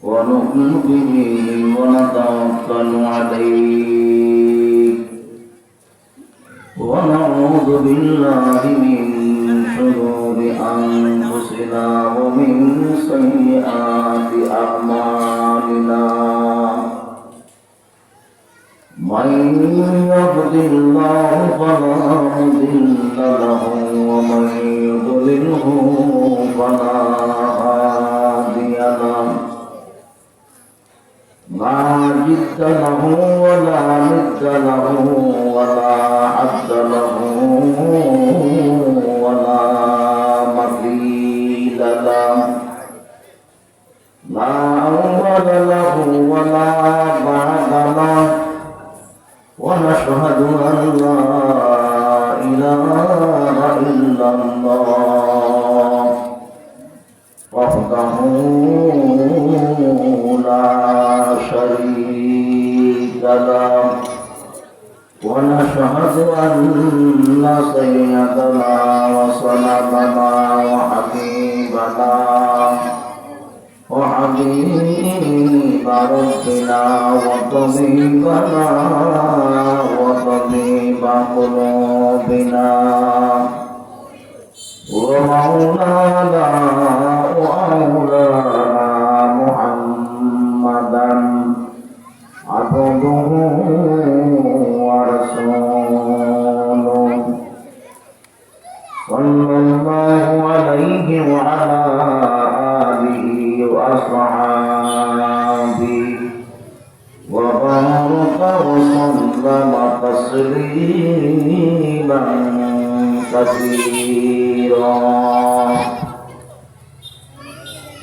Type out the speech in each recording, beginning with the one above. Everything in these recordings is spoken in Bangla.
ونؤمن به ونتوكل عليه ونعوذ بالله من شرور أنفسنا ومن سيئات أعمالنا من يهد الله فلا مضل له ومن يضلله فلا هادي له لا جد له ولا ند له ولا عد له ولا مثيل له لا أول له ولا بعد له ونشهد أن لا إله إلا الله وحده لا شريك له ونشهد أن سيدنا وسندنا وحبيبنا وحبيب ربنا وطبيبنا وطبيب قلوبنا ومولانا وأولانا محمدا عبده ورسوله صلى الله عليه وعلى آله وأصحابه وبارك وسلم تسليما كثيرا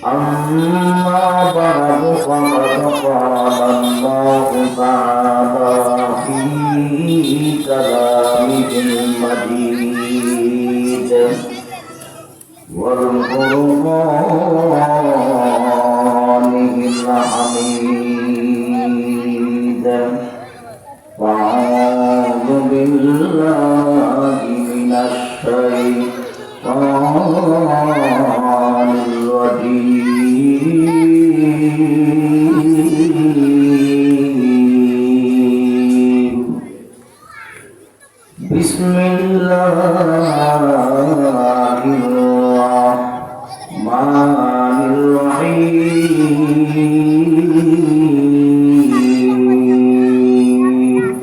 أما بعد فقد قال الله تعالى في كلامه المجيد والقرآنه الحميد وأعوذ بالله من الشيطان الرجيم بسم الله الرحمن الرحيم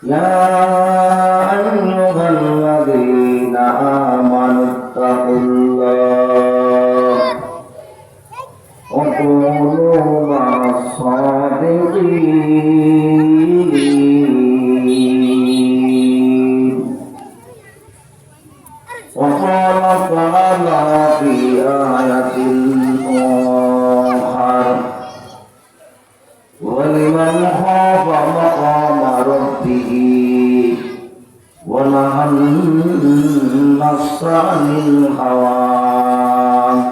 يا أيها الذين آمنوا اتقوا الله وكونوا مع الصادقين وقال تعالى في آية أخرى ولمن خاف مقام ربه ونهى النفس عن الهوى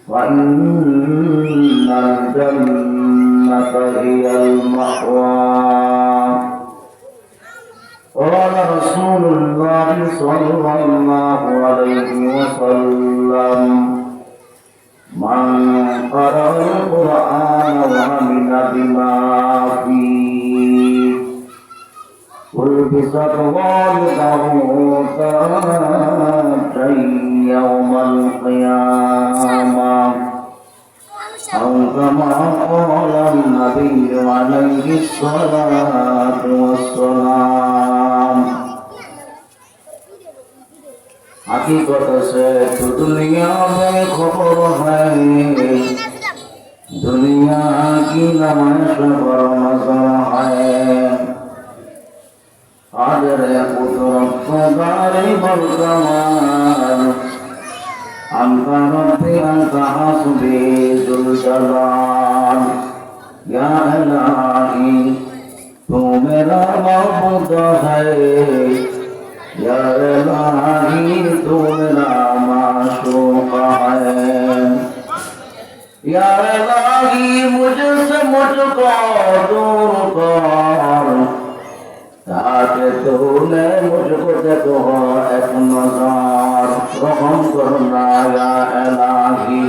فإن الجنة هي المأوى قال رسول الله صلى الله عليه وسلم من قرأ القرآن وعمل بما فيه ألبست والده تاجين يوم القيامة أو كما قال النبي عليه الصلاة والسلام हकीकत से तो दुनिया में खबर है दुनिया की नमाज पर नजर है आदर कुदरत दारी बलकमान अंत रब्बी अंत हस्बी जुल जलाल या इलाही तू मेरा मौजूद है या इलाही तू मेरा माशूक है या इलाही मुझसे मुझको दूर कर ताकि तूने मुझको देखो एक नज़र रहम करना या इलाही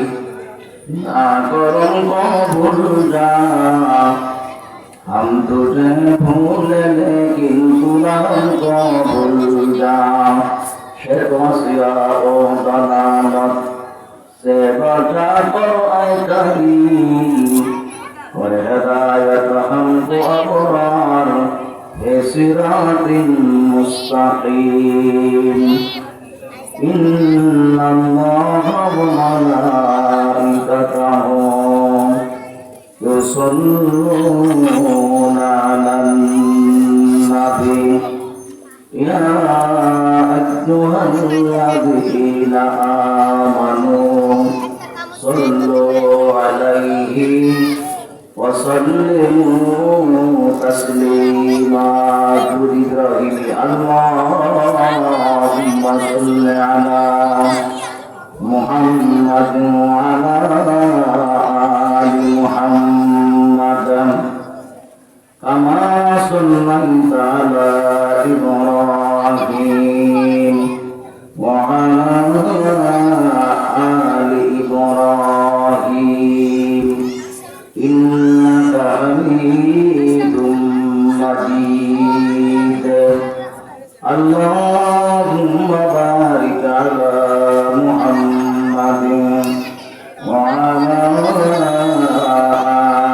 قرآن كريم والهداية حمد أبرار في صراط مستقيم إن الله وملائكته يصلون على النبي يا أيها الذين آمنوا صلوا عليه وسلموا تسليما تريد اللهم صل على محمد وعلى آل محمد كما صليت على إبراهيم وعلى آل إبراهيم إنك حميد مجيد اللهم بارك على محمد وعلى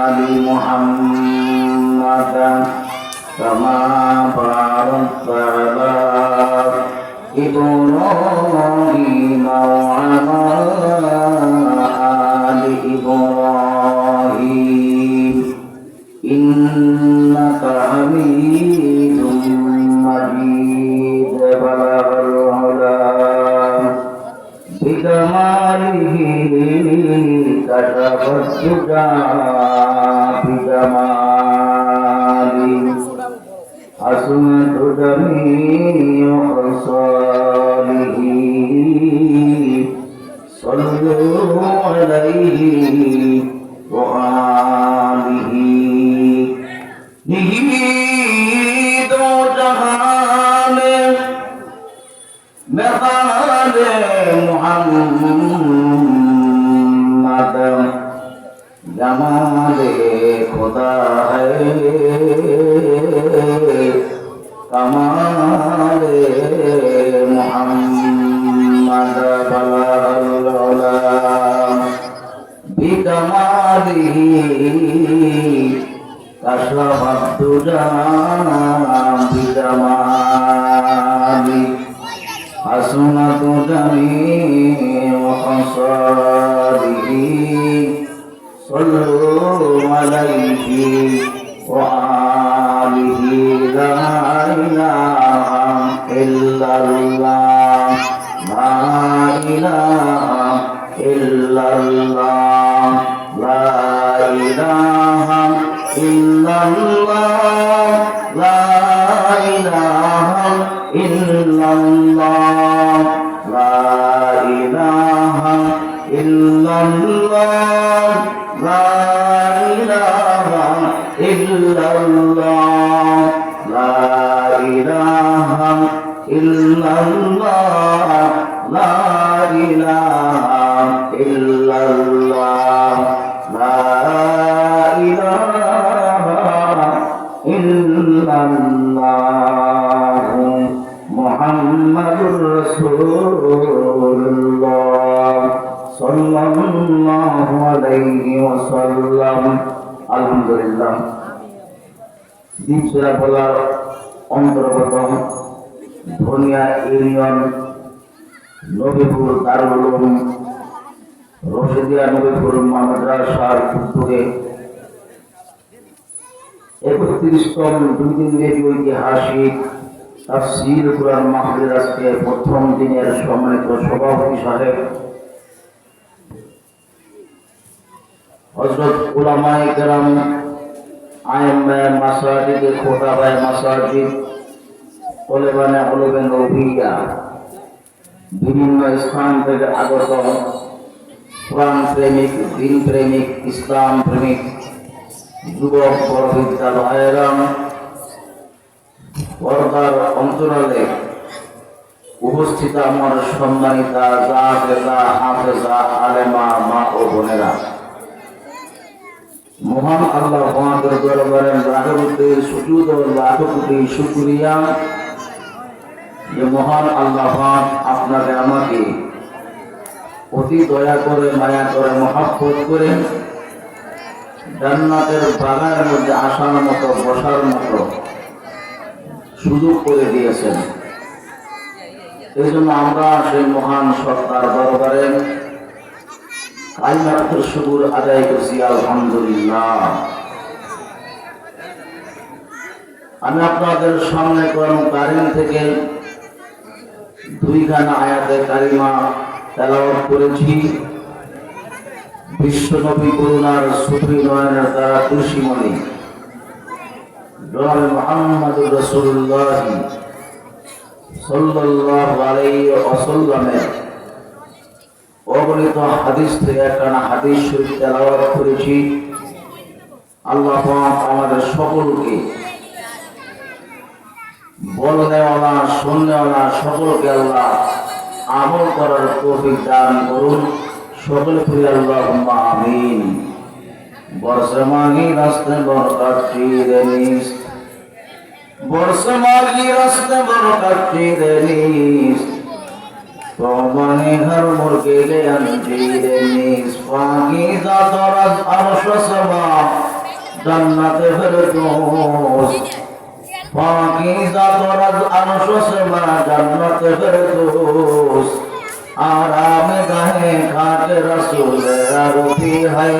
آل محمد كما باركت على إبراهيم وعلى آل إبراهيم إنك حميد مجيد بلغ العلا بكماله كشف الدجى بجماله حسنت جميع خصاله صلوا عليه وآله निहित जहान मेहमान मुहम्मद जमाले खुदा है कमाले मुहम्मद बलगल बिकमालिही كشف الدجى بجماله حسنت جميع خصاله صلوا عليه وآله لا إله إلا الله لا إله إلا الله لا إله إلا الله لا إله إلا الله لا إله إلا الله لا إله إلا الله لا إله إلا الله لا إله إلا الله لا إله إلا الله محمد رسول الله صلى الله عليه وسلم الحمد لله দ্বীপ সূরা বলার অন্তর্গত ধনিয়া ইউনিয়ন নবীপুর দারুল উলুম রশিদিয়া নবীপুর মাদ্রাসার উদ্যোগে 31তম দুই দিনব্যাপী ঐতিহাসিক তাফসীর কুরআন মাহফিল আজকে প্রথম দিনের সম্মানিত সভাপতি সাহেব হযরত উলামায়ে কেরাম আইম্মায়ে মাসাজিদ খোতাবায়ে মাসাজিদ তোলেবানে উলুমে নববিয়া বিভিন্ন স্থান থেকে আগত কোরআন প্রেমিক দিন প্রেমিক ইসলাম প্রেমিক যুবক বড়বিদ্যা ভাইয়েরা পর্দার অন্তরালে উপস্থিত আমার সম্মানিতা জাহেদা হাফেজা আলেমা মা ও বোনেরা, মহান আল্লাহ পাকের দরবারে লাখো কোটি সুজুদ ও লাখো কোটি শুকরিয়া যে মহান আল্লাহ পাক আপনাকে আমাকে অতি দয়া করে মায়া করে মহব্বত করে জান্নাতের বাগানের মধ্যে আসার মতো বসার মতো সুযোগ করে দিয়েছেন। এই জন্য আমরা সেই মহান সত্তার দরবারে কালিমাতুল শুকর আদায় করছি, আলহামদুলিল্লাহ। আমি আপনাদের সামনে কোরআন কারীম থেকে দুইখানা আয়াতে কারিমা তেলাওয়াত করেছি। বিশ্বনবী করুণার সুফি নয়নের দ্বারা তুলসীমণি জনাবে মুহাম্মদুর রাসূলুল্লাহ সাল্লাল্লাহু আলাইহি ওয়াসাল্লামের অগণিত হাদিস থেকে একখানা হাদিস শরীফ তেলাওয়াত করেছি। আল্লাহ পাক আমাদের সকলকে বলনেওয়ালা শুননেওয়ালা সকলকে আল্লাহ আমল করার তৌফিক দান করুন। সকলে পড়ি আল্লাহুম্মা আমিন। বর্ষমাগি রাস্তে বরকত চিরে নিস, বর্ষমাগি রাস্তে বরকত চিরে নিস, তোমানে ঘর মুরগে লে চিরে নিস, পাকিজা দরাজ আরশ সমা জান্নাতে ফেরদৌস, পাকিজা দরাজ আরশ সমা জান্নাতে ফেরদৌস, आराम गाहे खाके रसूल अरबी है,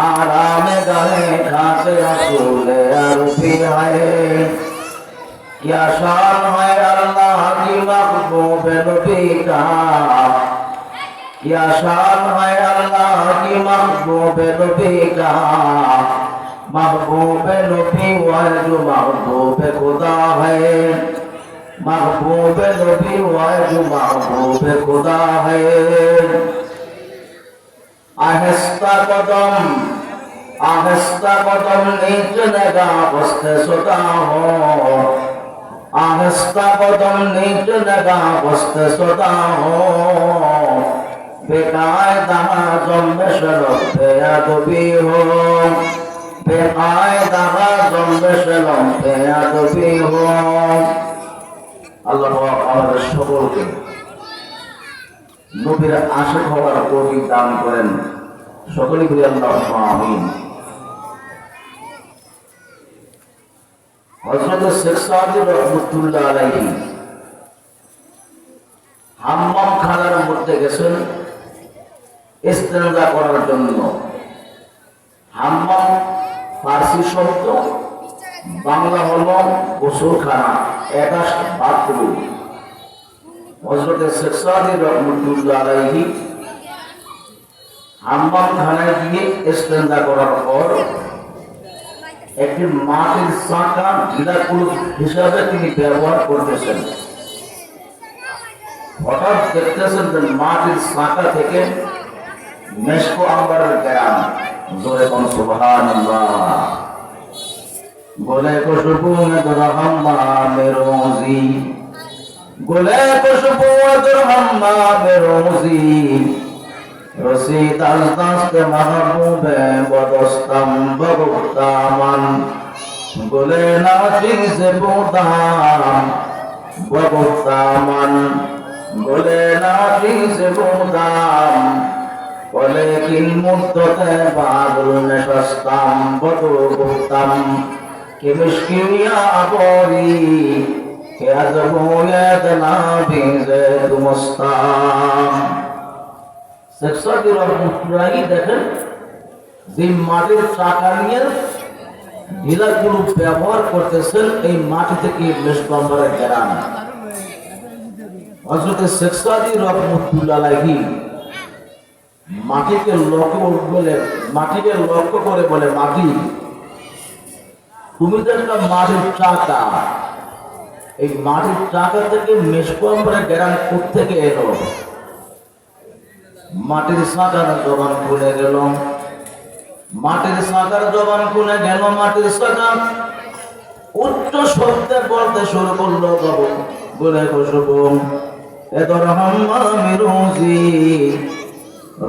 आराम गाहे खाके रसूल अरबी है। क्या शान है अल्लाह की महबूब नबी का, क्या शान है अल्लाह की महबूब नबी का, महबूब नबी वह जो महबूब खुदा है, महबूब नबी हुआ जो महबूब खुदा है। आहिस्ता कदम नीचे लगा बसते सोता हो, आहिस्ता कदम नीचे लगा बसते सोता हो, बेकायदा जम्मे शरफ बेअदबी हो, बेकायदा जम्मे शरफ बेअदबी हो। আল্লাহ আমাদের সকলকে নবীর আশিক হওয়ার তৌফিক দান করেন। সকলে বলি আল্লাহুম্মা আমিন। হযরত শেখ সাদি রাহমাতুল্লাহ আলাইহি হাম্মাম খানার মধ্যে গেছেন ইস্তেনজা করার জন্য। হাম্মাম ফার্সি শব্দ, বাংলা হলো গোসলখানা, অ্যাটাচ বাথরুম। হযরত শেখ সাদি রাহমাতুল্লাহ আলাইহি হাম্মাম খানায় গিয়ে ইস্তেনজা করার পর একটি মাটির চাকা ঢিলাকুলুপ হিসাবে তিনি ব্যবহার করতেছেন। হঠাৎ দেখতেছেন যে মাটির চাকা থেকে মেশকো আম্বারের গ্রাম, জোরে কোন সুবহানাল্লাহ। गोले खुशबू में दुरहम्मा में रोजी, गोले खुशबू में दुरहम्मा में रोजी, रसीद दस्त महबूब बदस्तम बगुफ्तामन, गोले नाची से बूदाम बगुफ्तामन, गोले नाची से बूदाम, वलेकिन मुद्दते बादल नशस्ताम बगुफ्ताम, कि मुश्किलियाँ बोरी कि अज़बूयत नाबीज़े तुमस्ताम। শেখ সাদি রাহমাতুল্লাহ দেখেন যে মাটির চাকা নিয়ে ঢিলাগুলো ব্যবহার করতেছেন, এই মাটি থেকে মেশকো আম্বারের গ্রাম। হযরত শেখ সাদি রাহমাতুল্লাহ আলাইহি মাটিকে লক্ষ্য করে বলে, মাটি তুমি তো একটা মাটির চাকা, এই মাটির চাকা থেকে মেশকো আম্বারের গ্রাম কোত্থেকে এলো? মাটির চাকার জবান খুলে গেল, মাটির চাকার জবান খুলে গেল। মাটির চাকা উচ্চ শব্দে বলতে শুরু করলো, বলে খুশবু এ দরহাম্মা মিরুজি,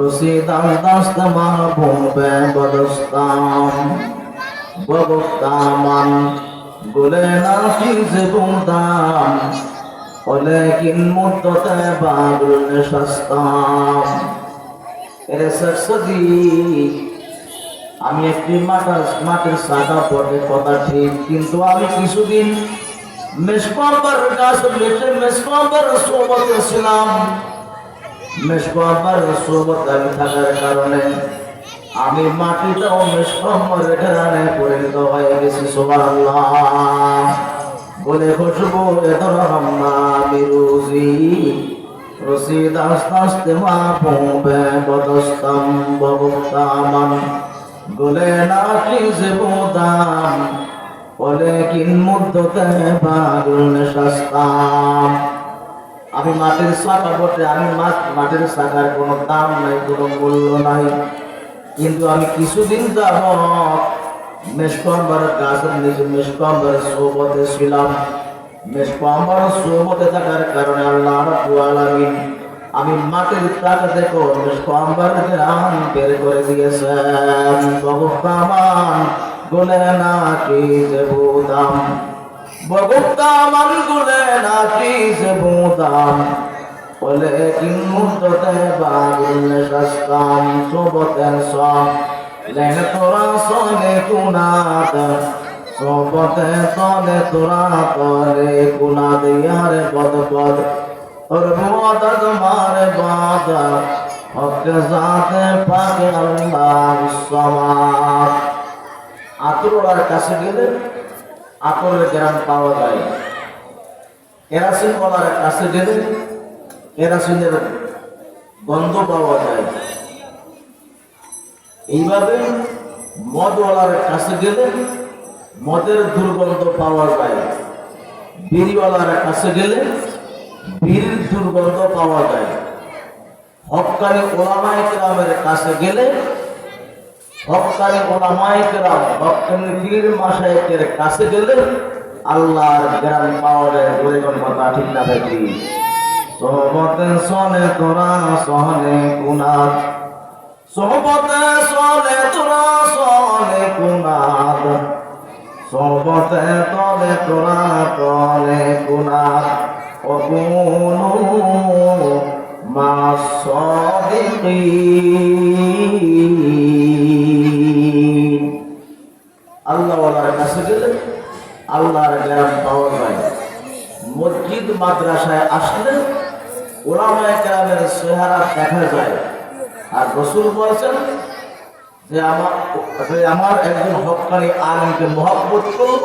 রসিদাম দাস্ত মাহবুবে বদস্তাম বগতামান, গোলে নাফি যে বুদাম ولكن مدة بعد النشستان এরে সরসদি আমি একটি মাটির সাদা পথে কথা ঠিক, কিন্তু আমি কিছুদিন মেশকাবার গাছ বেঁচে মেশকাবার সোবতে ছিলাম। মেশকাবার সোবতে আমি থাকার কারণে আমি মাটিটাও মেশকাবার ঘেরানে পরিণত হয়ে গেছি। সুবহানাল্লাহ বলে খুশবু এতরম আমি রুজি রশিদ আস্তে আস্তে মা পৌঁবে বদস্তম ববুক্তামান গুলে নাকি যে বোদাম বলে কিন মুদ্দতে বাগুল সস্তাম। আমি মাটির শাখা বটে, আমি মাটির শাখার কোনো দাম নাই, কোনো মূল্য নাই, কিন্তু আমি কিছুদিন যাবত মেশকাম্বার গাছের নিচে মেশকাম্বার সোবতে ছিলাম। মেশকাম্বার সোবতে থাকার কারণে আল্লাহ রাব্বুল আলামিন আমি মাটির টাকা দেখো মেশকাম্বার গ্রাম বের করে দিয়েছেন। বগুপ্তামান গুলে নাকি যে বুদাম বগুপ্তামান গুলে নাকি যে বুদাম বলে কি মুদ্দতে বাগুল সস্তাম সোবতে সব লেন তোরা সনে কুনাত সোবতে সনে তোরা তলে কুনাদ ইয়ারে পদ পদ और बहुत तुम्हारे बाद हक जाते पाक अल्लाह समात। আতরের কাছে গেলে আতরের গ্রাম পাওয়া যায়, কেরাসিন ওয়ালার কাছে গেলে কেরাসিনের গন্ধ পাওয়া যায়। এইভাবে মদওয়ালার কাছে গেলে মদের দুর্গন্ধ পাওয়া যায়, বিড়িওয়ালার কাছে গেলে বিড়ির দুর্গন্ধ পাওয়া যায়। হক্কানি ওলামায়ে কেরামের কাছে গেলে হক্কানি ওলামায়ে কেরাম হক্কানি পীর মাশায়েখের কাছে গেলে আল্লাহর গ্রাম পাওয়া যায়। বলে কোন কথা ঠিক না ভাই? সোহবতে সনে তোরা সহনে কুনাদ সোহবতে সনে তোরা সহনে কুনাদ সোহবতে তলে তোরা তলে কুনাদ وكونوا مع الصادقين। আল্লাহ ওয়ালার কাছে গেলে আল্লাহর জ্ঞান পাওয়া যায়। মসজিদ মাদ্রাসায় আসলে ওলামায়ে কেরামের চেহারা দেখা যায়। আর রাসূল বলেছেন যে আমার একজন হক্কানি আলেমকে মহব্বত করব,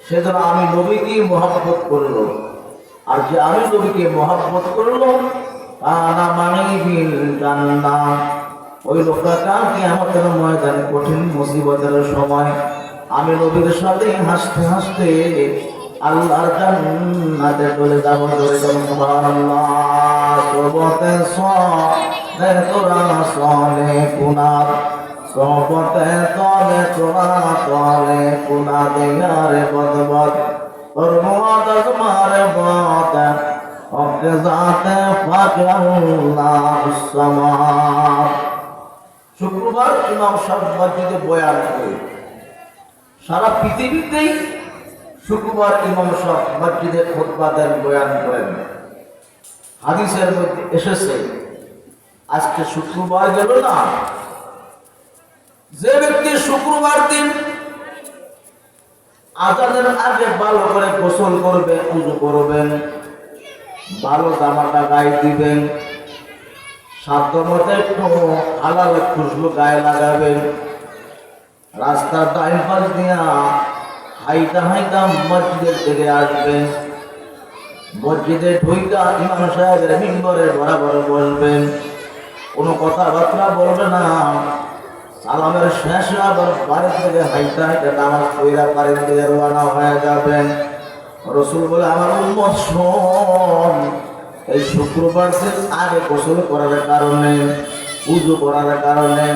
সেজন্য আমি নবীকে মহব্বত করব। আর যে আমি নবীকে মহব্বত করলো আনা মানিবিল জান্নাহ, ওই লোকটা কিয়ামতের ময়দানে কঠিন মুসিবতের সময় আমি নবীর সাথে হাসতে হাসতে আল্লাহর জান্নাতে চলে যাব। সুবহানাল্লাহ সোবতে সনে তোরা সনে কুনাদ সোবতে তলে তোরা তলে কুনাদ ইয়ারে বদবদ और मुआदा तुम्हारे बात हक जाते पाक अल्लाह समात। শুক্রবার ইমাম সাহেব মসজিদে বয়ান করে, সারা পৃথিবীতেই শুক্রবার ইমাম সাহেব মসজিদে খুতবা দেন, বয়ান করেন। হাদিসের মধ্যে এসেছে আজকে শুক্রবার গেল না, যে ব্যক্তি শুক্রবার দিন আজানের আগে ভালো করে গোসল করবে, উযু করবেন, ভালো জামাটা গায়ে দিবেন, সাধ্য মতো একটু হালাল খুশবু গায়ে লাগাবেন, রাস্তার ডাইন পাশ দিয়া হাইটা হাইটা মসজিদের দিকে আসবেন, মসজিদে ঢুইকা ইমাম সাহেবের মিম্বরের বরাবর বসবেন, কোনো কথাবার্তা বলবে না। সালামের শেষে আবার বাড়ি থেকে হাইটা হাইটা নামাজ পড়া বাড়ির দিকে রওনা হয়ে যাবেন। রাসূল বলে আমার উম্মত শোন, এই শুক্রবার দিন আগে গোসল করার কারণে, উযু করার কারণে,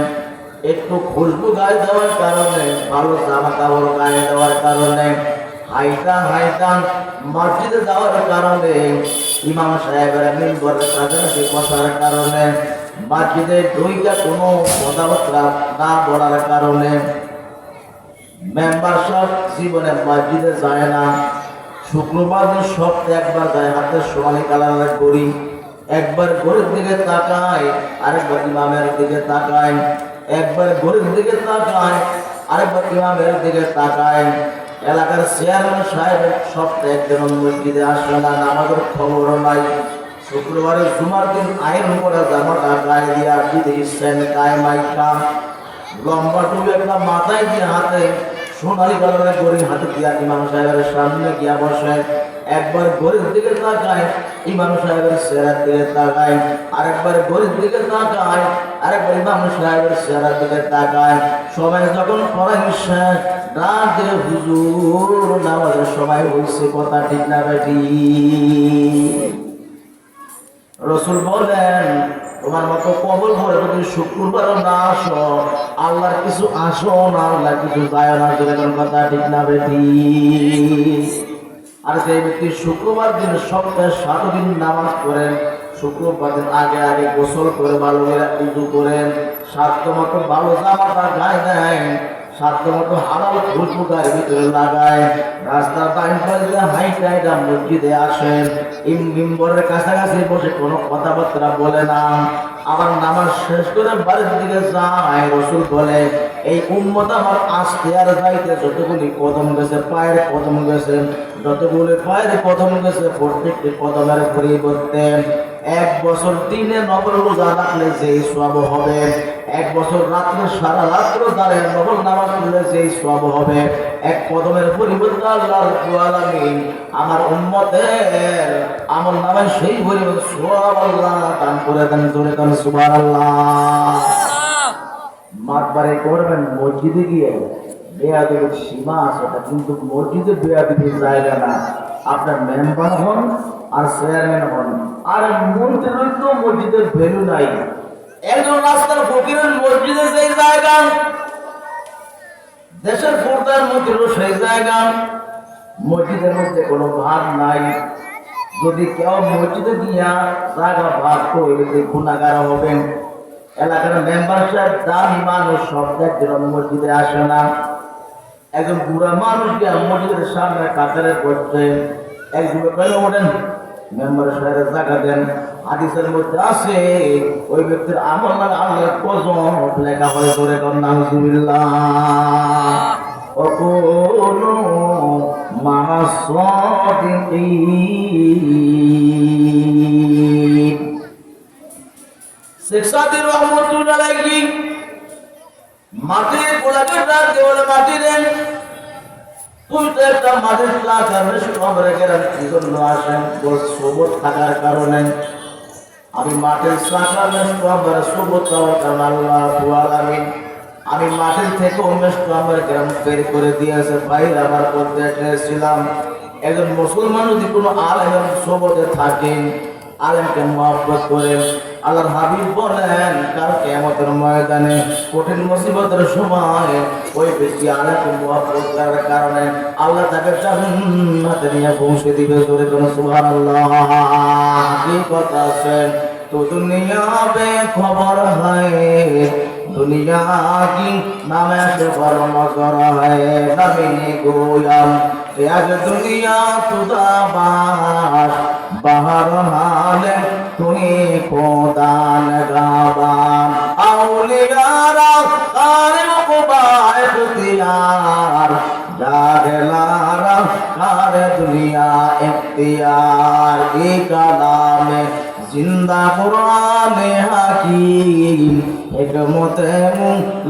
একটু খুশবু গায়ে দেওয়ার কারণে, ভালো জামা কাপড় গায়ে দেওয়ার কারণে, হাইটা হাইটা মসজিদে যাওয়ার কারণে, ইমাম সাহেবের মিম্বরের কাছাকাছি বসার কারণে, মসজিদে দুইটা কোনো কথাবার্তা না বলার কারণে মেম্বার সব জীবনে মসজিদে যায় না, শুক্রবার দিন সপ্তাহে একবার যায় হাতে সোনালি কালারের ঘড়ি, একবার ঘড়ির দিকে তাকায়, আরেকবার ইমামের দিকে তাকায়, একবার ঘড়ির দিকে তাকায়, আরেকবার ইমামের দিকে তাকায়। এলাকার চেয়ারম্যান সাহেব সপ্তাহে একদিন মসজিদে আসে না, আমাদের খবর নাই। শুক্রবারে জুমার দিন আইন করে জামাটা গায়ে দিয়া বিদেশ গায়ে মাইকা লম্বা টুপি একটা মাথায় দিয়ে হাতে সোনালি কালারের ঘড়ি হাতে দিয়া ইমাম সাহেবের সামনে গিয়া বসে। একবার ঘড়ির দিকে তাকায়, ইমাম সাহেবের চেহারার দিকে তাকায়, আরেকবার ঘড়ির দিকে তাকায়, আরেকবার ইমাম সাহেবের চেহারার দিকে তাকায়। সবাই যখন পড়াই শেষ রাত দিকে হুজুর নামাজের সময় হয়েছে, কথা ঠিক না বেটি? রসুল বলেন তোমার মতো কবল করে যদি শুক্রবার না আসো, আল্লাহর কিছু আসো না, আল্লাহ কিছু যায় না, যেরকম কথা ঠিক না বেটি? আর যে ব্যক্তি শুক্রবার দিন সপ্তাহে 7 দিন নামাজ পড়েন, শুক্রবার দিন আগে আগে গোসল করে ভালো করে উযু করেন, সাধ্য মতো ভালো জামাটা গায়ে দেন, সাধ্য মতো হালাল খুশবু গায়ের ভিতরে লাগায়, রাস্তার টাইম পাইলে হাইটা হাইটা মসজিদে আসেন, মিম্বরের কাছাকাছি বসে কোনো কথাবার্তা বলে না, আবার নামাজ শেষ করে বাড়ির দিকে যায়। রসুল বলে এই উম্মত আমার আসতে আর যাইতে যতগুলি কদম গেছে, পায়ের কদম গেছে, যতগুলি পায়ের কদম গেছে, প্রত্যেকটি কদমের পরিবর্তে 1 বছর দিনে নফল রোজা রাখলে যেই সওয়াব হবে, 1 বছর রাত্রে সারা রাত্র দাঁড়িয়ে নফল নামাজ পড়লে যেই সওয়াব হবে, 1 কদমের পরিবর্তে আল্লাহ রাব্বুল আলামিন আমার উম্মতের আমল নামায় সেই পরিমাণ সওয়াব আল্লাহ দান করে দেন। জোরে দেন সুবহানাল্লাহ। মাতবারে করবেন মসজিদে গিয়ে, বেয়াদবির সীমা আছে, এটা কিন্তু মসজিদে বেয়াদবির জায়গা না। আপনার মেম্বার হন আর চেয়ারম্যান হন আর মন্ত্রীর তো মসজিদের ভ্যালু নাই। একজন রাস্তার ফকিরের মসজিদে সেই জায়গা, দেশের প্রধান মন্ত্রীরও সেই জায়গা, মসজিদের মধ্যে কোনো ভাগ নাই। যদি কেউ মসজিদে গিয়া জায়গা ভাগ করে গুণাগার হবেন। এলাকার মেম্বার সাহেব দামি মানুষ, সব একজন মসজিদে আসে না। একজন বুড়া মানুষ গিয়া মসজিদের সামনে কাতারে বসছে, একজন কেন ওঠেন মেম্বার সাহেবের জায়গা দেন। হাদিসের মধ্যে আছে ওই ব্যক্তির আমল নামে আল্লাহর কসম লেখা হয়। করে নাউজুবিল্লাহ। ওকুনু মা'আস সাদিকিন। শেখ সাদি রহমতুল্লাহ আলাইহি মাটির গোলাপের রাত দেওয়ালে মাটি দেন, তুই তো একটা মাটির লাগার সবরে গেলেন কি জন্য আসেন? বল সবর থাকার কারণে। আমি মাটির সাকার সবরে সবর চাওয়ার কারণ আল্লাহ রাব্বুল আলামিন আমি মাটির থেকে উমেশ আমার গ্রাম বের করে দিয়েছে। বাইরে আমার করতে এসেছিলাম, একজন মুসলমান যদি কোনো আলেম সবরে থাকেন, আলেমকে মহব্বত করেন, আল্লাহর হাবিব বলেন কাল কিয়ামতের ময়দানে কঠিন মুসিবতের সময় ওই ব্যক্তি আলেমকে মহব্বত করার কারণে আল্লাহ তাকে জান্নাতে নিয়ে পৌঁছে দিবে। জোরে কোনো সুবহানাল্লাহ। কি কথা আছে তো দুনিয়া বে খবর হয়, दुनिया की नामे से पर मगर है नबी गोयम आज दुनिया तुदा बार बाहर हाल तुही कोदान गाबान औलियारा कारी मुबाह इख्तियार जागलारा कार दुनिया इख्तियार की कलाम जिंदा कुरान हकीम हिकमते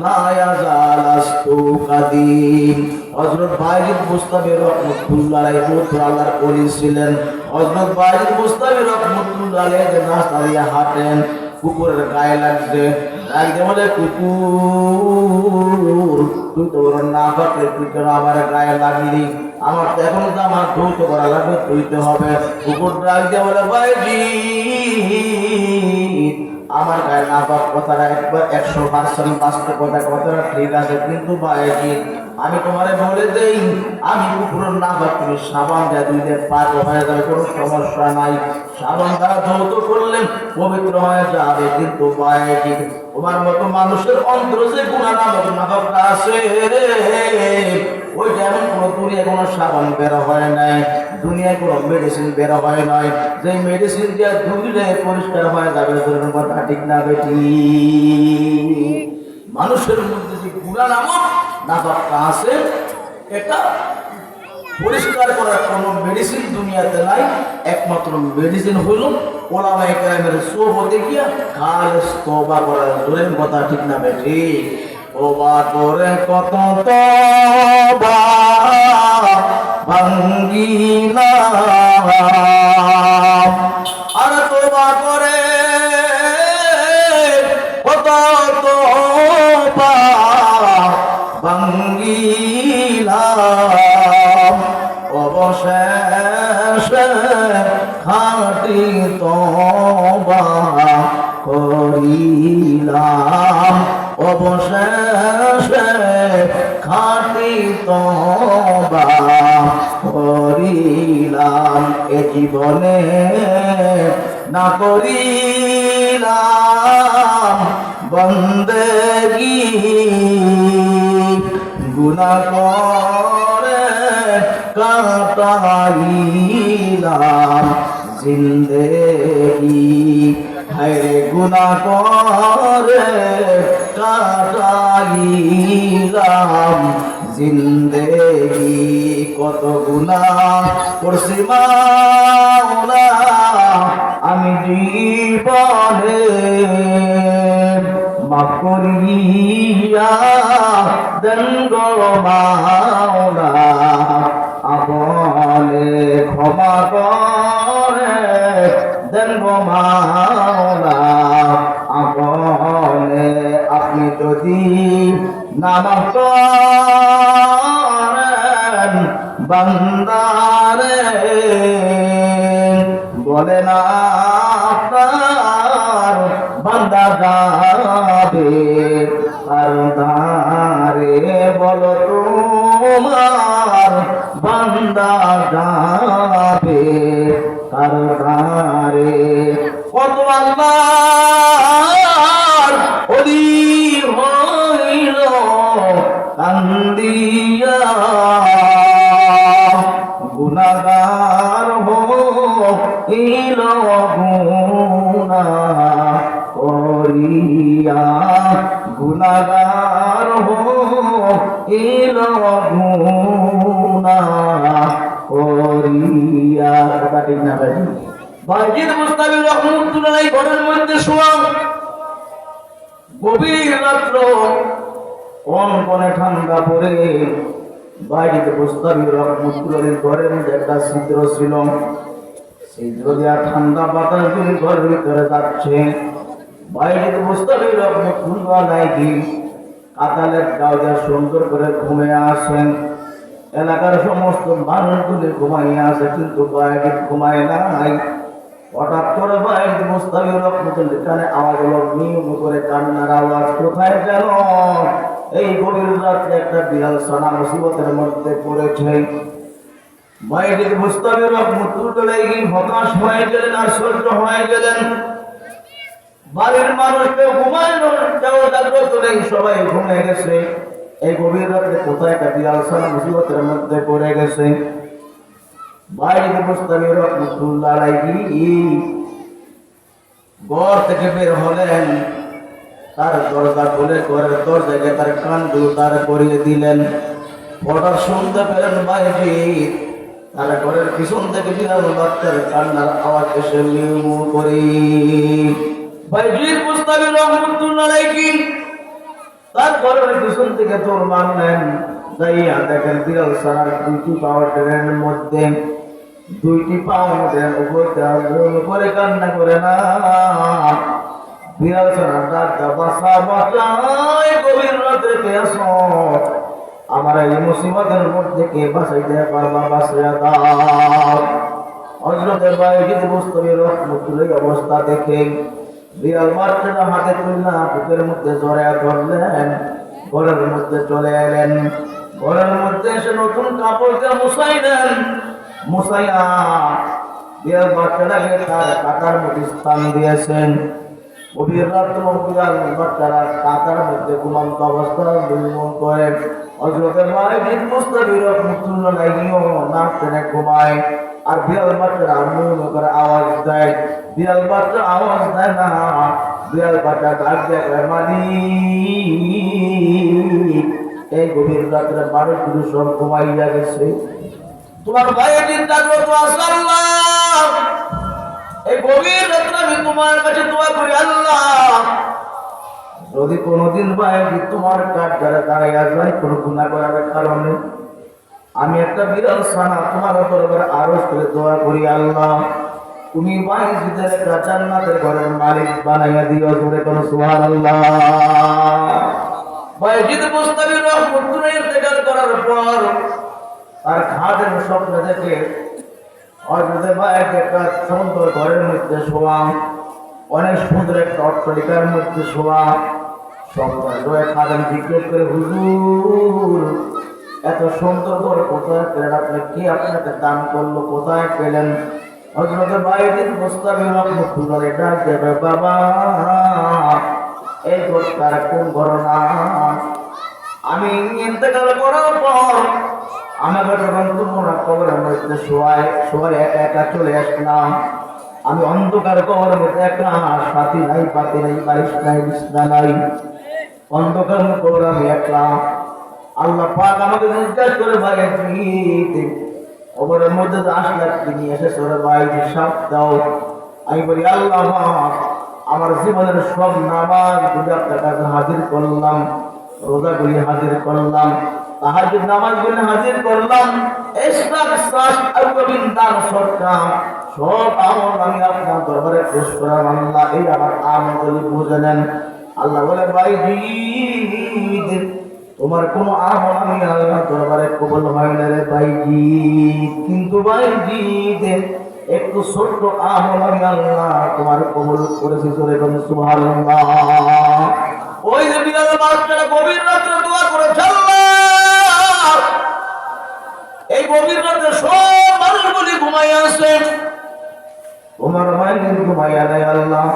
ला याजालस्तु कदीम। হযরত বায়জিদ বুস্তামি রাহমাতুল্লাহ আলাইহি আল্লাহর ওলি ছিলেন। হযরত বায়জিদ বুস্তামি রাহমাতুল্লাহ আলাইহি রাস্তা দিয়ে হাঁটেন, কুকুরের গায়ে লাগছে, ডাকতে বলে কুকুর তুই তো ওর না পাকলে তুই কেন আমার গায়ে লাগলি? আমার তো এখন জামা ধুইতে করা লাগবে, ধুইতে হবে। কুকুর ডাকতে বলে বায়জিদ আমার গায়ে না পাক কথাটা একবার 100% বাস্তব কথা, কথাটা ঠিক আছে, কিন্তু বায়জিদ আমি তোমারে বলে দেই আমি কুকুরের না পাক তুমি সাবান দিয়ে ধুইলে পাক হয়ে যাবে, কোনো সমস্যা নাই। সাবান দ্বারা ধৌত করলে পবিত্র হয়ে যাবে, কিন্তু বায়জিদ তোমার মতো মানুষের অন্তরে যে গুনাহ নামক নাফাকটা আছে ওই এমন কোনো দুনিয়ায় কোনো সাবান বের হয় নাই, দুনিয়ায় কোনো মেডিসিন বের হয় নাই যে মেডিসিন দিয়ে ধুইলে পরিষ্কার হয়ে যাবে। কথা ঠিক না বেটি? মানুষের মধ্যে যে গুণা নামক নাপাকটা আছে, এটা পরিষ্কার করার কোনো মেডিসিন দুনিয়াতে নাই। একমাত্র মেডিসিন হইল ওলামায়ে কেরামের সোহবতে গিয়া খালেস তওবা করার। জোরের কথা ঠিক না বেটি? তওবা করে কত তওবা ভাঙ্গিলাম, আর তওবা করে কত তওবা ভাঙ্গিলাম, অবশেষে খাঁটি তওবা করিলাম, অবশেষে খাঁটি তওবা করিলাম। এ জীবনে না করিলাম বন্দেগী, গুনাহ করে কাটাইলাম জিন্দেগি, হায়রে গুনাহ করে কাটাইলাম জিন্দেগি। কত গুনাহ করছি মাওলা আমি জীবনে, মাফ করিয়া দেন গো মাওলা, আপনে ক্ষমা করে দেন গো মাওলা, আপনে। আপনি যদি না মাফ করেন বান্দারে, বলে না আপনার বান্দা যাবে কারদারে, বলো তোমার বান্দা যাবে কারদারে। কত আল্লাহর ওলি হইল কান্দিয়া, গুনাহগার হইল গুনাহ করিয়া, গুনাহগার হইল গুনাহ করিয়া। কথা ঠিক না ভাই? বাইজিদ মুস্তাফি রহমাতুল্লাহ ঘরের মধ্যে শোয়া, গভীর রাত্র, কনকনে ঠান্ডা পড়ে। বাইজিদ মুস্তাফি রহমাতুল্লাহ ঘরের মধ্যে একটা ছিদ্র ছিল, ছিদ্র দিয়া ঠান্ডা বাতাস দিয়ে ঘরের ভিতরে যাচ্ছে। বাইজিদ মুস্তাফি রহমাতুল্লাহ কাতালের গাওয়া সুন্দর করে ঘুমে আসেন। এলাকার সমস্ত মানুষগুলি ঘুমাইয়া আছে, কিন্তু বাইজিদ ঘুমায় নাই। হঠাৎ করে বাইজিদ মুস্তাফি রহমাতুল্লাহ কানে আওয়াজ হলো, মিউ করে কান্নার আওয়াজ। কোথায় গেল? এই গভীর রাত্রে একটা বিড়াল ছানা মুসিবতের মধ্যে পড়েছে। বাইজিদ মুস্তাফি রহমাতুল্লাহ হতাশ হয়ে গেলেন, আশ্চর্য হয়ে গেলেন। বাড়ির মানুষকে ঘুমাইলো, কেউ জাগ্রত নেই, সবাই ঘুমিয়ে গেছে। এই গভীর রাত্রে কোথায় একটা বিড়াল ছানা মুসিবতের মধ্যে পড়ে গেছে। বাইজিদ মুস্তাফি রহমাতুল্লাহ ঘর থেকে বের হলেন, তার দরজা খুলে ঘরের দরজাকে তার কানগুলো তার করিয়ে দিলেন। হঠাৎ শুনতে পেলেন বাইজিদ, তার ঘরের পিছন থেকে বিড়াল বাচ্চার কান্নার আওয়াজ এসে মিউ মিউ করে। বাইজিদ মুস্তাফি রহমাতুল্লাহ তার ঘরের পিছন থেকে তোর মানলেন, যাইয়া দেখেন বিড়াল ছাড়ার দুইটি পাওয়ার ট্রেনের মধ্যে, দুইটি পাওয়ার উপরে কান্না করে না। বিড়াল ছাড়ার ডাক্তার বাসা বাঁচাই, গভীর রাত্রে কে আসো, আমার এই মুসিবতের মধ্যে কে বাঁচাইতে পারবা, বাঁচাইয়া দাও। হযরতের বাইজিদ মুস্তাফি রহমাতুল্লাহ অবস্থা দেখে বিড়াল বাচ্চাটা হাতে তুলনা বুকের মধ্যে জড়াইয়া ধরলেন, ঘরের মধ্যে চলে এলেন। ঘরের মধ্যে এসে নতুন কাপড় দিয়ে মুছাইলেন। মুছাইয়া বিড়াল বাচ্চাটাকে তার কাটার মধ্যে স্থান দিয়েছেন। গভীর রাত্রে বিড়াল বাচ্চারা কাতার মধ্যে ঘুমন্ত অবস্থা বিলম্বন করে হযরতে মালিক মুস্তাফির মুতুল্লাহ লাগিও নাক টেনে ঘুমায়। আর বিড়াল বাচ্চারা মনে করে আওয়াজ দেয়, বিড়াল বাচ্চা আওয়াজ দেয় না, বিড়াল বাচ্চা ডাক দেয় মালিক এই গভীর রাত্রে মানুষগুলো সব ঘুমাইয়া গেছে, তোমার ভাইয়ের চিন্তা করতো আল্লাহ এই গভীর রাত্রে আমি তোমার কাছে দোয়া করি আল্লাহ যদি কোনোদিন ভাইয়ের তোমার কাঠ দ্বারা দাঁড়াইয়া যায় কোনো গুনাহ করার কারণে আমি একটা বিড়াল ছানা তোমার দরবারে আরজ করে দোয়া করি আল্লাহ তুমি বাইজিদের একটা জান্নাতের ঘরের মালিক বানাইয়া দিও, জোরে কোন সুবহানাল্লাহ। বাইজিদ মুস্তাফির রহমতুল্লাহ ইন্তেকাল করার পর আর খাদের স্বপ্ন দেখে হযরতে বাইক একটা সুন্দর ঘরের মধ্যে শোয়া, অনেক সুন্দর একটা অট্টালিকার মধ্যে শোয়া। স্বপ্ন রয়ে খাদেম জিজ্ঞেস করে হুজুর এত সুন্দর ঘর কোথায় পেলেন, আপনি কি আপনাকে দান করলো, কোথায় পেলেন? হযরতে বাইজিদ মুস্তাফির রহমতুল্লাহ ডাক দেবে বাবা এই ঘরটার কোন ঘর না, আমি ইন্তেকাল করার পর আমাকে যখন তোমরা কবরের মধ্যে শোয়ায় একা একা চলে আসলাম, আমি অন্ধকার কবরের মধ্যে একা, সাথী নাই পাতি নাই বারিশ নাই বিছনা নাই, অন্ধকার কবর আমি একলা। আল্লাহ পাক আমাকে জিজ্ঞাসা করে ভাই কবরের মধ্যে আসলে তুমি এসেছো রে ভাই সাপ দাও। আমি বলি আল্লাহ আমার জীবনের সব নামাজ গুলি আপনার কাছে হাজির করলাম, রোজাগুলি হাজির করলাম, তাহাজ্জুদ নামাজগুলি হাজির করলাম, ইসলাম শ্বাস আউবিন দান সরকার সব আমল আমি আপনার দরবারে পেশ করলাম আল্লাহ এই আমার আমলগুলি বুঝে নেন। আল্লাহ বলে ভাইজিদ তোমার কোন আমল আমি আল্লাহ দরবারে কবুল হয় না রে ভাইজিদ, কিন্তু ভাইজিদ একটু ছোট্ট আমল আমি আল্লাহ তোমার কবুল করেছি, জোরে বলুন সুবহানাল্লাহ। ওই যে বিড়াল বাচ্চাটা গভীর রাত্রে দোয়া করেছে আল্লাহ এই গভীর রাত্রে সব মানুষগুলি ঘুমাইয়া আছে, তোমার মায়ের ঘুমাইয়া নেই আল্লাহ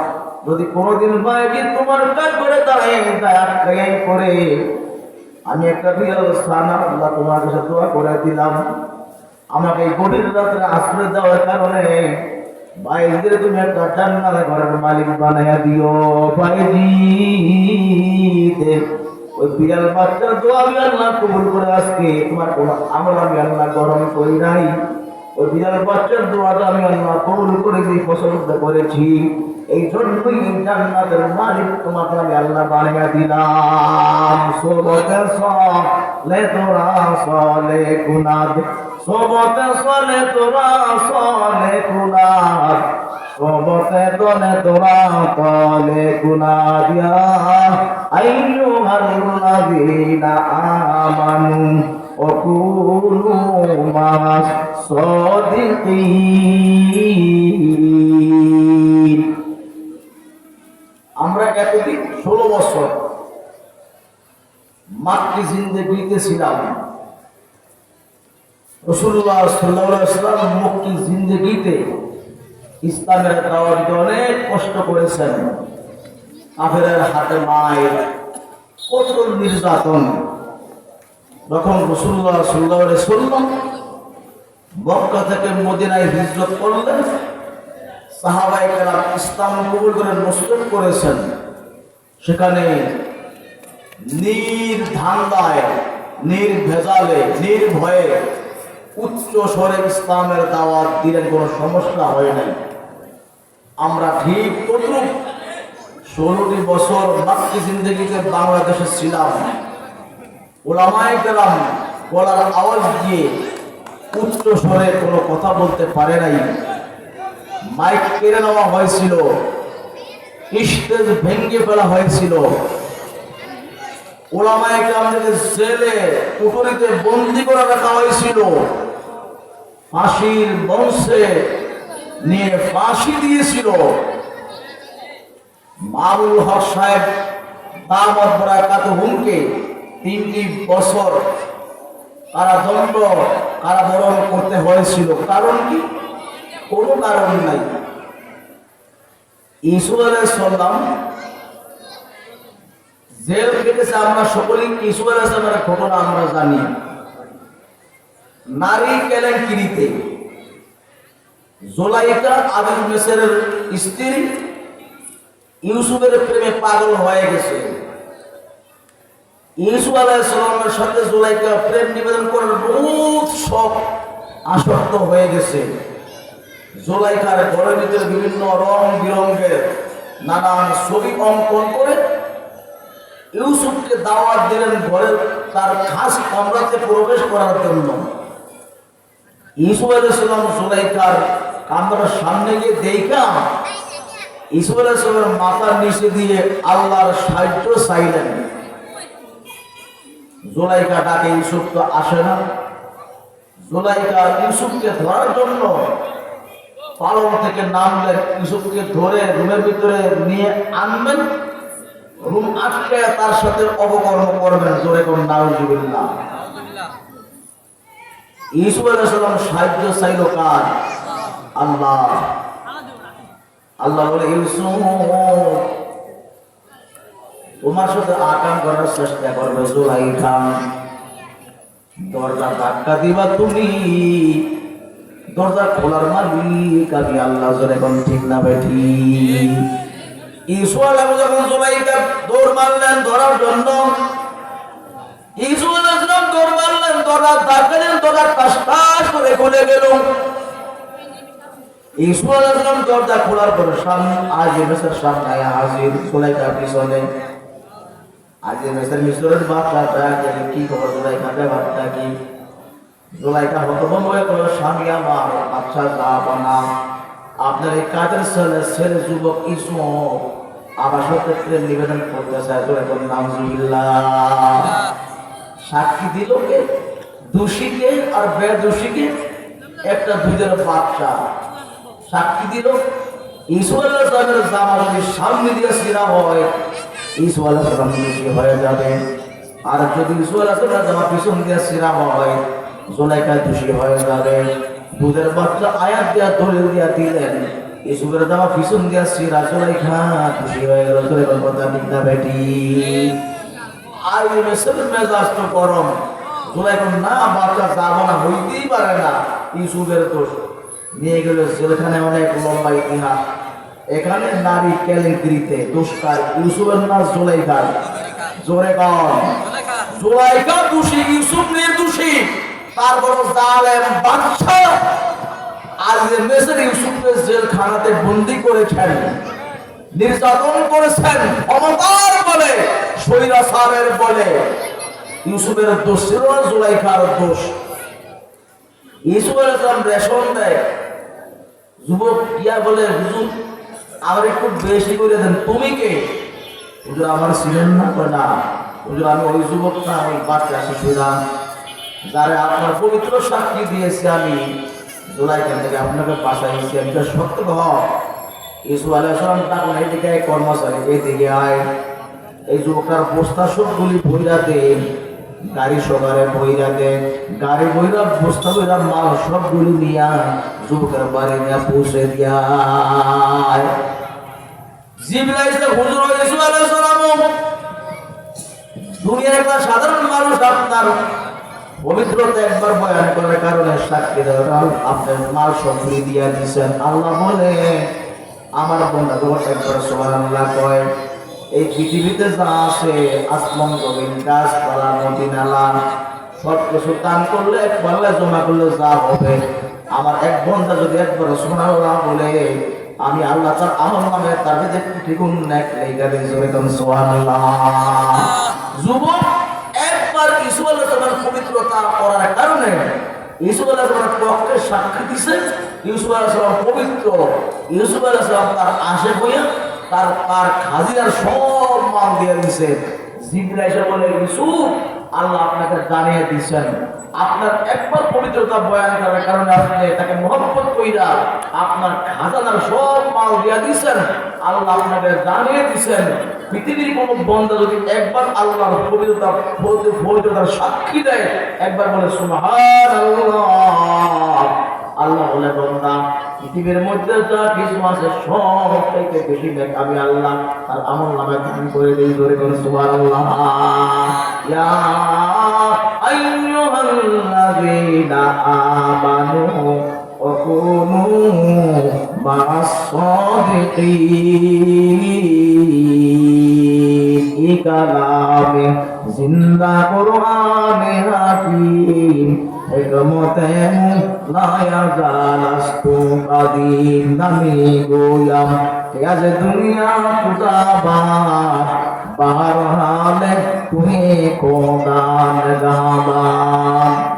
যদি কোনোদিন ভাইজি তোমার কাজ করে দাঁড়ায় আটকাই করে আমি একটা বিড়াল ছানা আল্লাহ তোমার কাছে দোয়া করে দিলাম, আমাকে এই গভীর রাত্রে আশ্রয় দেওয়ার কারণে ভাইজিদের তুমি একটা জান্নাতের ঘরের মালিক বানাইয়া দিও। ভাইজিদ ওই বিড়াল বাচ্চার দোয়া আমি আল্লাহ কবুল করে আজকে তোমার কোন আমল আমি আল্লাহ গ্রহণ করি নাই, ওই বিড়াল বাচ্চার দোয়াটা আমি আল্লাহ কবুল করেছি, পছন্দ করেছি, এই জন্যই জান্নাতের মালিক তোমাকে আমি আল্লাহ বানিয়ে দিলাম। সোবতে সলে তোরা সলে গুনাদ, সোবতে সলে তোরা সলে গুনাদ, সোবতে দলে তোরা তলে গুনাদ, ইয়া আইয়ুহাল্লাযীনা আমানু ওকুনু মা'আস সাদিকিন। আমরা এতদিন 16 বছর মাক্কি জিন্দেগিতে ছিলাম, রাসূলুল্লাহ সাল্লাল্লাহু আলাইহি ওয়াসাল্লাম মক্কি জিন্দেগিতে ইসলামের দাওয়াতে অনেক কষ্ট করেছেন, কাফেরের হাতে মায়ের কঠোর নির্যাতন। যখন রাসূলুল্লাহ সাল্লাল্লাহু আলাইহি ওয়াসাল্লাম মক্কা থেকে মদিনায় হিজরত করলেন, সাহাবায়ে কেরাম ইসলাম কবুল করে নুসরত করেছেন, সেখানে নির্ধান্দায় নির্ভেজালে নির্ভয়ে উচ্চ স্বরে ইসলামের দাওয়াত দিলেন, কোনো সমস্যা হয় নাই। আমরা ঠিক তদ্রুপ 16টি বছর মাক্কি জিন্দেগিতে বাংলাদেশে ছিলাম, ওলামায়ে কেরাম গলার আওয়াজ দিয়ে উচ্চ স্বরে কোনো কথা বলতে পারে নাই, মাইক কেড়ে নেওয়া হয়েছিল, স্টেজ ভেঙে ফেলা হয়েছিল, ওলামায়ে কেরামকে জেলে কুঠুরিতে বন্দী করে রাখা হয়েছিল, ফাঁসির মঞ্চে নিয়ে ফাঁসি দিয়েছিল। মামুনুল হক সাহেব দামাত বারাকাতুহুমকে 3টি বছর কারাদণ্ড কারাবরণ করতে হয়েছিল। কারণ কি? কোনো কারণ নাই। ইউসুফ আলাইহিস সালাম জেল কেটেছে। আমরা সকলেই ইউসুফ আলাইহিস সালামের ঘটনা আমরা জানি। নারী কেলেঙ্কারিতে জুলাইখা আবিদ মিসরের স্ত্রী ইউসুফের প্রেমে পাগল হয়ে গেছে। ইউসুফ আলাইহিস সালামের সাথে জুলাইখা প্রেম নিবেদন করার বহুত শখ আসক্ত হয়ে গেছে। জুলাইখার ঘরের ভিতরে বিভিন্ন রং বিরঙ্গের নানান ছবি অঙ্কন করে ইউসুফকে দাওয়াত দিলেন ঘরের তার খাস কামরাতে প্রবেশ করার জন্য। ইউসুফ আলাইহিস সালাম জুলাইখার কামরার সামনে গিয়ে দেখা ইউসুফ আলাইহিস সালামের মাথার নিচে দিয়ে আল্লাহর সাহায্য চাইলেন। জুলাইখা ডাকে, ইউসুফ তো আসে না। জুলাইখা ইউসুফকে ধরার জন্য পালন থেকে নামলেন। ইউসুফকে ধরে রুমের ভিতরে নিয়ে আনবেন, রুম আটকে তার সাথে অপকর্ম করবেন। জোরে কোন নাউজুবিল্লাহ। ইউসুফ আলাইহিস সালাম সাহায্য চাইল কার? আল্লাহ। আল্লাহ বলে, ইউসুফ তোমার সাথে আকাম করার চেষ্টা করবে জুলাইখা, দরজা ধাক্কা দিবা তুমি, দরজা খোলার মালিক আমি আল্লাহ। জোরে কোন ঠিক না বেঠি? ইউসুফ আলাইহিস যখন জুলাইখা দৌড় মারলেন ধরার জন্য, ইউসুফ আলাইহিস দৌড় মারলেন, দরজা ধাক্কা দিলেন, দরজা টাস টাস করে খুলে গেল। ইউসুফ আলাইহিস দরজা খোলার পর সামনে আজিজ মিসর সামনে হাজির। জুলাইখা পিছনে। আজিজ মিসরের বাচ্চাটা কি খবর? জুলাইখা ব্যাপারটা কি? জুলাইখা হতভম্ব হয়ে বলল, স্বামী আমার, আচ্ছা যাবো না, আপনার এই কাজের ছেলে যুবক ইউসুফ আমার সাথে প্রেম নিবেদন করতে চায়। নাউজুবিল্লাহ। সাক্ষী দিল কে? দোষীকে আর বেদোষীকে, একটা দুধের বাচ্চা সাক্ষী দিল। ইউসুফ আলাইহিস সালামের জামা যদি সামনে দিয়ে ছিঁড়া হয়, ইউসুফ আলাইহিস সালাম দোষী হয়ে যাবে। আর যদি ইউসুফ আলাইহিস সালামের জামা পিছন দিয়ে ছিঁড়া হয়, জুলাইখা দোষী হয়ে যাবে। দুধের বাচ্চা আয়াত দিয়া দলিল দিয়া দিলেন, ইউসুফের জামা পিছন দিয়া ছিঁড়া, জুলাইখা দোষী হয়ে গেল। জোরে কথা ঠিক না বেটি? আর মিসরের মেজাজ তো গরম। জুলাইখা না, বাচ্চা যাবো না, হইতেই পারে না, ইউসুফের দোষ। নিয়ে গেল জেলখানায়। অনেক লম্বা ইতিহাস এখানে। নারী কেলেঙ্কারিতে দোষকার ইউসুফের না জুলাইখার? জোরে কম। জুলাইখা দোষী, ইউসুফ নির্দোষী। তারপর জালেম বাদশা আজিজ মিসর ইউসুফকে জেলখানাতে বন্দী করেছেন, নির্যাতন করেছেন, ক্ষমতার বলে, স্বৈরাচারের বলে। ইউসুফের দোষ ছিল না, জুলাইখার দোষ। ইউসুফ আলাইহিস সালাম রেশন দেয়। যুবক ইয়া বলে, হুজুর আমার একটু বেশি করে দেন। তুমি কে? হুজুর আমার ছিলেন না? না হুজুর আমি ওই যুবক না, ওই বাচ্চা শিশুরা যারা আপনার পবিত্র সাক্ষী দিয়েছি আমি জুলাইখা থেকে আপনাকে বাঁচাইছি। আমি তো সত্য হক। ইউসুফ আলাইহিস সালাম তখন এইদিকে কর্মচারী এইদিকে আয়, এই যুবকটার বস্তা সবগুলি বইরা দেন, গাড়ি সকালে বইরা দেন, গাড়ি বইরা বস্তা বইরা মাল সবগুলি নিয়া যুবকের বাড়ি নিয়ে পৌঁছে দিয়া জিবরাইল হুজুর ইউসুফ আলাইহিস সালাম দুনিয়ার একটা সাধারণ মানুষ আপনার পবিত্রতা একবার বয়ান করার কারণে সাক্ষী দেওয়া আপনার মাল সবগুলি দিয়া দিচ্ছেন। আল্লাহ বলে, আমার বন্ধা তোমার একবার সুবহানাল্লাহ কয়, এই পৃথিবীতে যা আছে আসমান জমিন গাছপালা নদী নালা সব কিছু দান করলে একবার জমা করলে যা হবে, আমার এক বন্ধা যদি একবার সুবহানাল্লাহ বলে, আমি আল্লাহ তার আমল নামে তার যে কোটি গুণ নেক লেখা দিই। জোরে কোন সুবহানাল্লাহ। যুবক একবার ইউসুফ আলাইহিস সালামের পবিত্রতা করার কারণে ইউসুফ আলাইহিস সালামের পক্ষে সাক্ষী দিছে। ইউসুফ আলাইহিস সালাম পবিত্র। ইউসুফ আলাইহিস সালাম তার আশে হইয়া তার খাজিনার সব মাল দিয়ে দিছে। জিবরাইল এসে বলে, ইউসুফ আল্লাহ আপনাকে জানিয়ে দিচ্ছেন, আপনার একবার পবিত্রতা বয়ান করার কারণে আপনি তাকে মহব্বত কইরা আপনার খাজানার সব মাল দিয়া দিচ্ছেন। আল্লাহ আপনাকে জানিয়ে দিচ্ছেন, পৃথিবীর কোন বন্দা যদি একবার আল্লাহর পবিত্রতার সাক্ষী দেয়, একবার বলে সুবহানাল্লাহ, আল্লাহ বলে, বন্দা পৃথিবীর মধ্যে যা কিছু আছে সব থেকে বেশি নেক আমি আল্লাহ আর আমল নামে দান করে দিই। ধরে করে সুবহানাল্লাহ। ইয়া আইয়ুহাল্লাযীনা আমানু ওয়া কুনু মা'আস সাদিকিন। কালামে জিন্দা কুরআনে হাকিম হিকমতে লায়া জালাস্তু কাদিম। নামি গোয়াম কে আজ দুনিয়া খুদাবাদ বাহর হালে তুই কোদান গাবান।